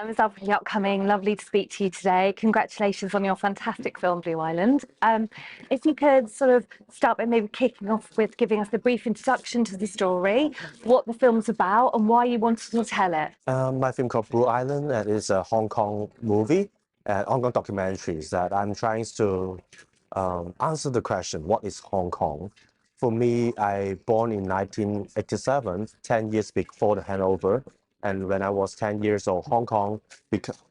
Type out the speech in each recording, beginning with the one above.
I'm Ezelle from the upcoming. Lovely to speak to you today. Congratulations on your fantastic film, Blue Island. If you could sort of start by maybe kicking off with giving us a brief introduction to the story, what the film's about, and why you wanted to tell it. My film called Blue Island, and it's a Hong Kong movie, Hong Kong documentaries that I'm trying to answer the question, what is Hong Kong? For me, I born in 1987, 10 years before the handover. And when I was 10 years old, Hong Kong,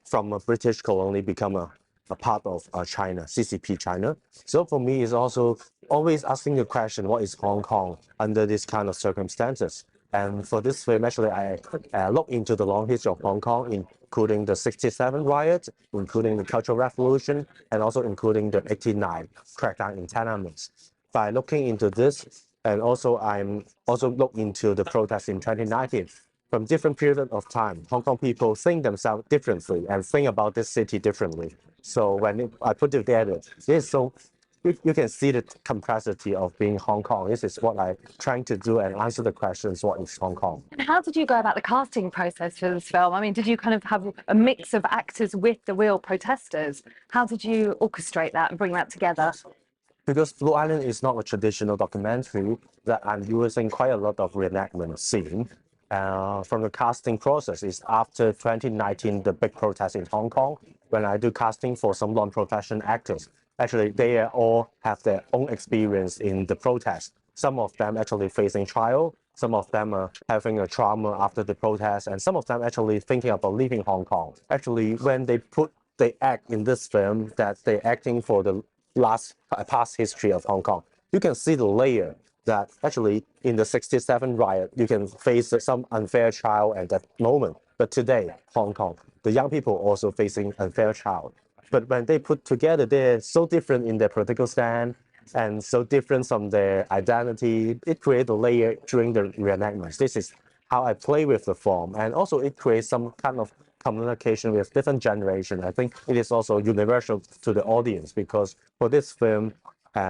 from a British colony, become a part of China, CCP China. So for me, it's also always asking the question, what is Hong Kong under this kind of circumstances? And for this film, actually, I look into the long history of Hong Kong, including the 67 riot, including the Cultural Revolution, and also including the 89 crackdown in tenements. By looking into this, and also I'm also look into the protests in 2019. From different periods of time, Hong Kong people think themselves differently and think about this city differently. So when I put it together, you can see the complexity of being Hong Kong. This is what I'm trying to do and answer the questions, what is Hong Kong? And how did you go about the casting process for this film? I mean, did you kind of have a mix of actors with the real protesters? How did you orchestrate that and bring that together? Because Blue Island is not a traditional documentary, that I'm using quite a lot of reenactment scene. From the casting process is after 2019, the big protest in Hong Kong, when I do casting for some non-professional actors. Actually, they all have their own experience in the protest. Some of them actually facing trial, some of them are having a trauma after the protest, and some of them actually thinking about leaving Hong Kong. Actually, when they act in this film, that they're acting for the past history of Hong Kong, you can see the layer that actually in the 67 riot, you can face some unfair trial at that moment. But today, Hong Kong, the young people also facing unfair trial. But when they put together, they're so different in their political stand and so different from their identity. It creates a layer during the reenactments. This is how I play with the form. And also it creates some kind of communication with different generations. I think it is also universal to the audience because for this film,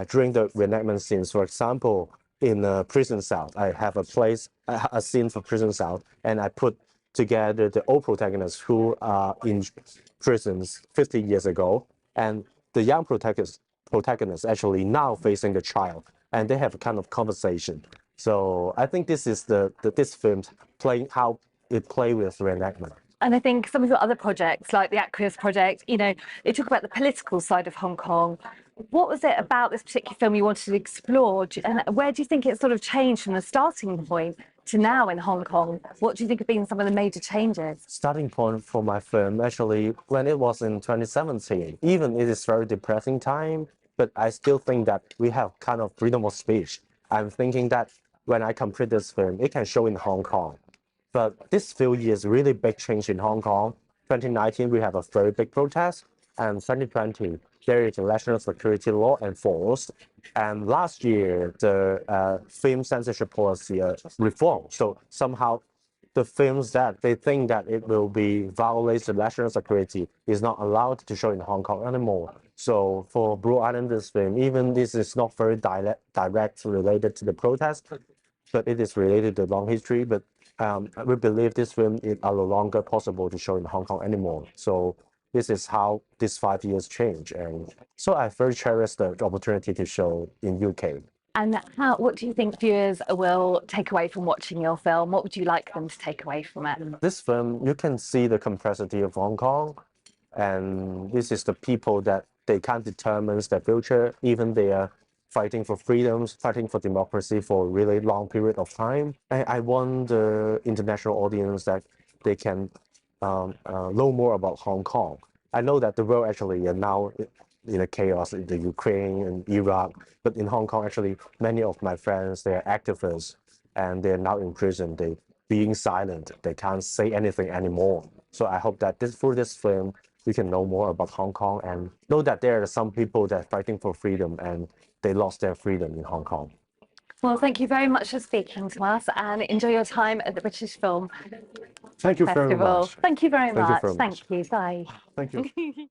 during the reenactment scenes, for example, in a prison cell, I have a scene for prison cell, and I put together the old protagonists who are in prisons 50 years ago, and the young protagonists actually now facing the trial, and they have a kind of conversation. So I think this is this film playing how it play with reenactment. And I think some of your other projects, like the Enquiries project, they talk about the political side of Hong Kong. What was it about this particular film you wanted to explore? And where do you think it sort of changed from the starting point to now in Hong Kong? What do you think have been some of the major changes? Starting point for my film, actually, when it was in 2017, even it is very depressing time, but I still think that we have kind of freedom of speech. I'm thinking that when I complete this film, it can show in Hong Kong. But this few years, really big change in Hong Kong. 2019, we have a very big protest, and 2020, there is a national security law enforced. And last year, the film censorship policy reform. So somehow, the films that they think that it will be violates the national security is not allowed to show in Hong Kong anymore. So for Blue Island, this film, even this is not very direct related to the protest, but it is related to the long history. But we believe this film is no longer possible to show in Hong Kong anymore. So this is how these 5 years change. And so I very cherish the opportunity to show in UK. And what do you think viewers will take away from watching your film? What would you like them to take away from it? This film, you can see the complexity of Hong Kong. And this is the people that they can't determine their future, even they are fighting for freedoms, fighting for democracy for a really long period of time. I want the international audience that they can know more about Hong Kong. I know that the world actually is now in a chaos in the Ukraine and Iraq, but in Hong Kong, actually, many of my friends, they are activists and they're now in prison. They being silent. They can't say anything anymore. So I hope that through this film, we can know more about Hong Kong and know that there are some people that are fighting for freedom and they lost their freedom in Hong Kong. Well, thank you very much for speaking to us and enjoy your time at the British Film Thank you Festival. very much. Thank you very much. Thank you very much. Thank you. Bye. Thank you.